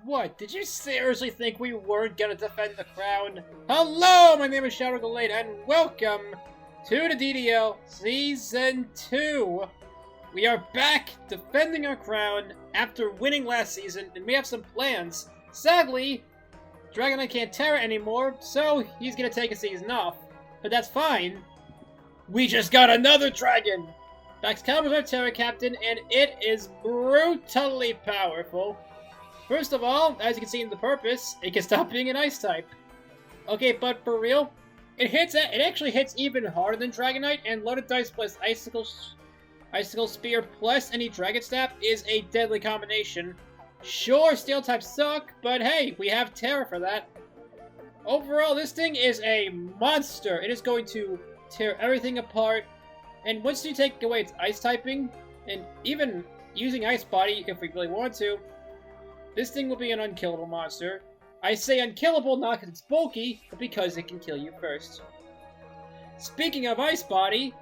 What? Did you seriously think we weren't gonna defend the crown? Hello, my name is gallade, and welcome to the DDL Season 2. We are back defending our crown after winning last season, and we have some plans. Sadly, Dragonite can't Terra anymore, so he's gonna take a season off. But that's fine. We just got another dragon! Excalibur's our Terra Captain, and it is brutally powerful. First of all, as you can see in the purpose, it can stop being an Ice type. Okay, but for real, it actually hits even harder than Dragonite, and Loaded Dice plus Icicle Spear plus any Dragon Staff is a deadly combination. Sure, Steel types suck, but hey, we have Terra for that. Overall, this thing is a monster. It is going to tear everything apart, and once you take away its Ice typing, and even using Ice Body if we really want to, this thing will be an unkillable monster. I say unkillable not because it's bulky, but because it can kill you first. Speaking of Ice Body,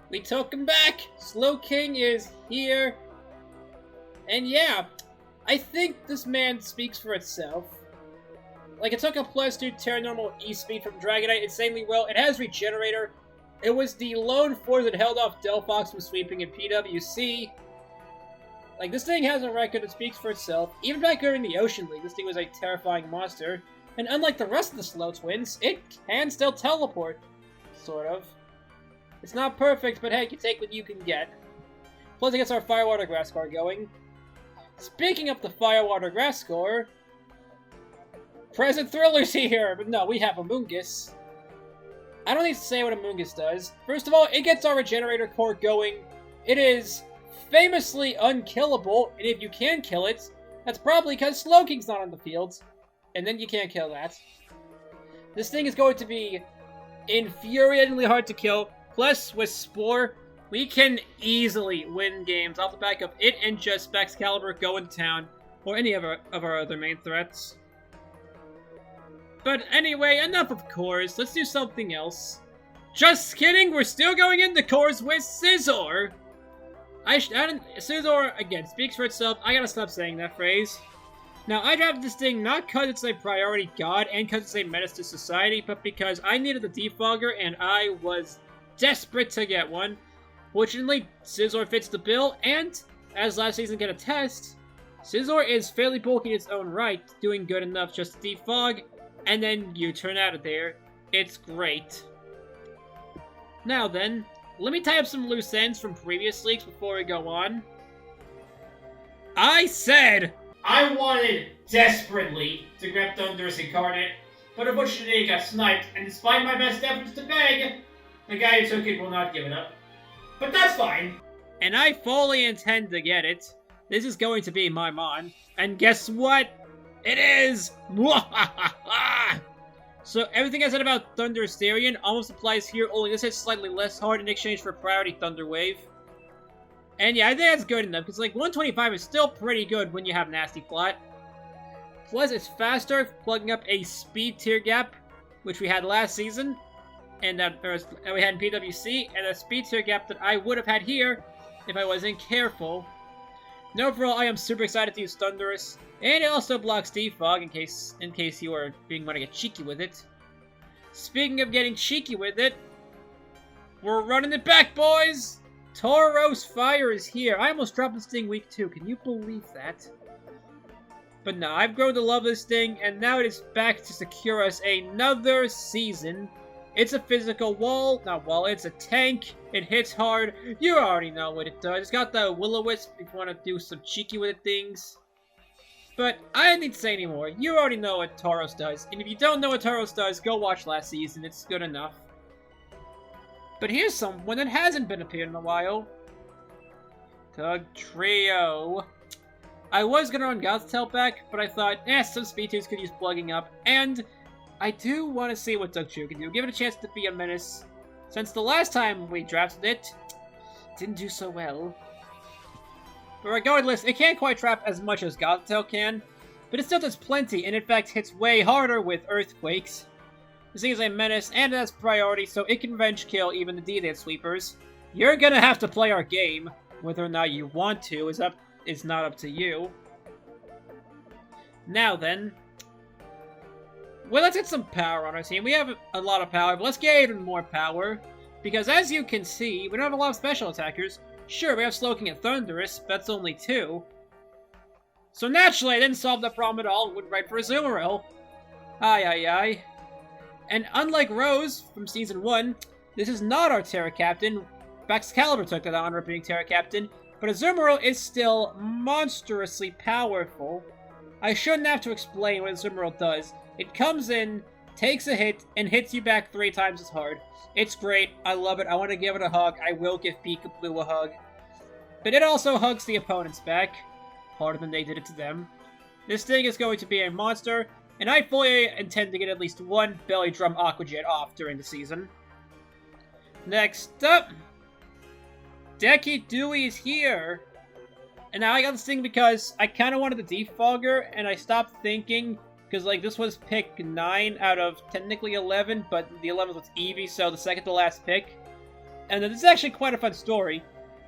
we took him back! Slowking is here. And yeah, I think this man speaks for itself. Like, it took a +2 Terra Normal E-Speed from Dragonite insanely well. It has Regenerator. It was the lone force that held off Delphox from sweeping in PWC. Like, this thing has a record that speaks for itself. Even back during the Ocean League, this thing was a terrifying monster. And unlike the rest of the Slow Twins, it can still teleport. Sort of. It's not perfect, but hey, you take what you can get. Plus it gets our Firewater Grass score going. Speaking of the Firewater Grass score, Present Thriller's here! But no, we have Amoonguss. I don't need to say what Amoonguss does. First of all, it gets our Regenerator core going. It is famously unkillable, and if you can kill it, that's probably because Slowking's not on the field. And then you can't kill that. This thing is going to be infuriatingly hard to kill. Plus, with Spore, we can easily win games off the back of it and just Excalibur going to town, or any of our other main threats. But anyway, enough of cores. Let's do something else. Just kidding, we're still going into cores with Scizor! Scizor, again, speaks for itself. I gotta stop saying that phrase. Now, I drafted this thing not because it's a priority god and because it's a menace to society, but because I needed a defogger and I was desperate to get one. Fortunately, Scizor fits the bill, and as last season can attest, Scizor is fairly bulky in its own right, doing good enough just to defog, and then you turn out of there. It's great. Now then, let me tie up some loose ends from previous leaks before we go on. I said I wanted desperately to grab Thundurus Incarnate, but unfortunately it got sniped, and despite my best efforts to beg, the guy who took it will not give it up. But that's fine! And I fully intend to get it. This is going to be my Mon. And guess what? It is! So everything I said about Thundurus Therian almost applies here, only this hits slightly less hard in exchange for Priority Thunder Wave. And yeah, I think that's good enough, because like 125 is still pretty good when you have Nasty Plot. Plus it's faster, plugging up a speed tier gap, which we had last season, and that we had in PWC, and a speed tier gap that I would have had here if I wasn't careful. And overall, I am super excited to use Thundurus, and it also blocks Defog in case you are want to get cheeky with it. Speaking of getting cheeky with it, we're running it back, boys! Tauros Fire is here. I almost dropped this thing week 2. Can you believe that? But no, I've grown to love this thing, and now it is back to secure us another season. It's a physical wall, not wall, it's a tank. It hits hard. You already know what it does. It's got the Will-O-Wisp if you want to do some cheeky with things. But I don't need to say anymore. You already know what Tauros does. And if you don't know what Tauros does, go watch last season. It's good enough. But here's someone that hasn't been appeared in a while. Tug Trio. I was gonna run Gothitail back, but I thought, some speed 2s could use plugging up. And I do want to see what Tug Trio can do. Give it a chance to be a menace. Since the last time we drafted it, didn't do so well. But regardless, it can't quite trap as much as Gothitail can, but it still does plenty, and in fact hits way harder with Earthquakes. This thing is a menace, and it has priority, so it can revenge kill even the D-Dance Sweepers. You're gonna have to play our game. Whether or not you want to is not up to you. Now then, well, let's get some power on our team. We have a lot of power, but let's get even more power. Because as you can see, we don't have a lot of special attackers. Sure, we have Slowking and Thunderous, but that's only 2. So naturally, I didn't solve the problem at all and went right for a Azumarill. Aye. And unlike Rose from Season 1, this is not our Terra Captain. Excalibur took that honor of being Terra Captain, but Azumarill is still monstrously powerful. I shouldn't have to explain what Azumarill does. It comes in, takes a hit, and hits you back 3 times as hard. It's great. I love it. I want to give it a hug. I will give Pika Blue a hug. But it also hugs the opponents back, harder than they did it to them. This thing is going to be a monster, and I fully intend to get at least 1 Belly Drum Aqua Jet off during the season. Next up, Decky Dewey is here. And now I got this thing because I kind of wanted the Defogger, and I stopped thinking, because like this was pick 9 out of technically 11, but the 11th was Eevee, so the second to last pick. And this is actually quite a fun story.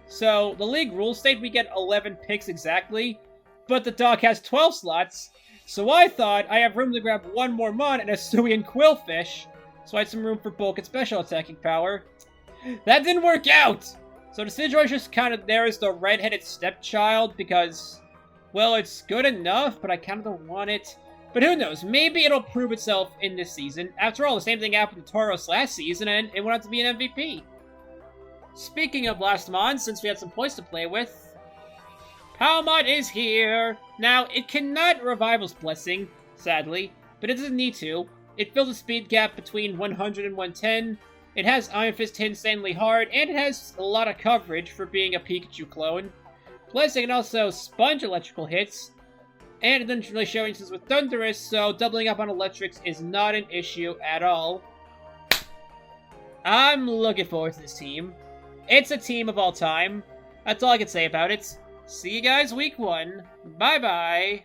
So the league rules state we get 11 picks exactly, but the dog has 12 slots, so I thought I have room to grab 1 more Mon and a Suian Quillfish, so I had some room for bulk and special attacking power. That didn't work out! So the situation is kind of there as the red-headed stepchild, because, well, it's good enough, but I kind of don't want it. But who knows, maybe it'll prove itself in this season. After all, the same thing happened to Tauros last season, and it went on to be an MVP. Speaking of last month, since we had some points to play with, Palmot is here! Now, it cannot Revival's Blessing, sadly, but it doesn't need to. It fills a speed gap between 100 and 110, it has Iron Fist hit insanely hard, and it has a lot of coverage for being a Pikachu clone. Plus, it can also sponge electrical hits, and it doesn't really show instances with Thunderous, so doubling up on electrics is not an issue at all. I'm looking forward to this team. It's a team of all time. That's all I can say about it. See you guys week 1. Bye-bye.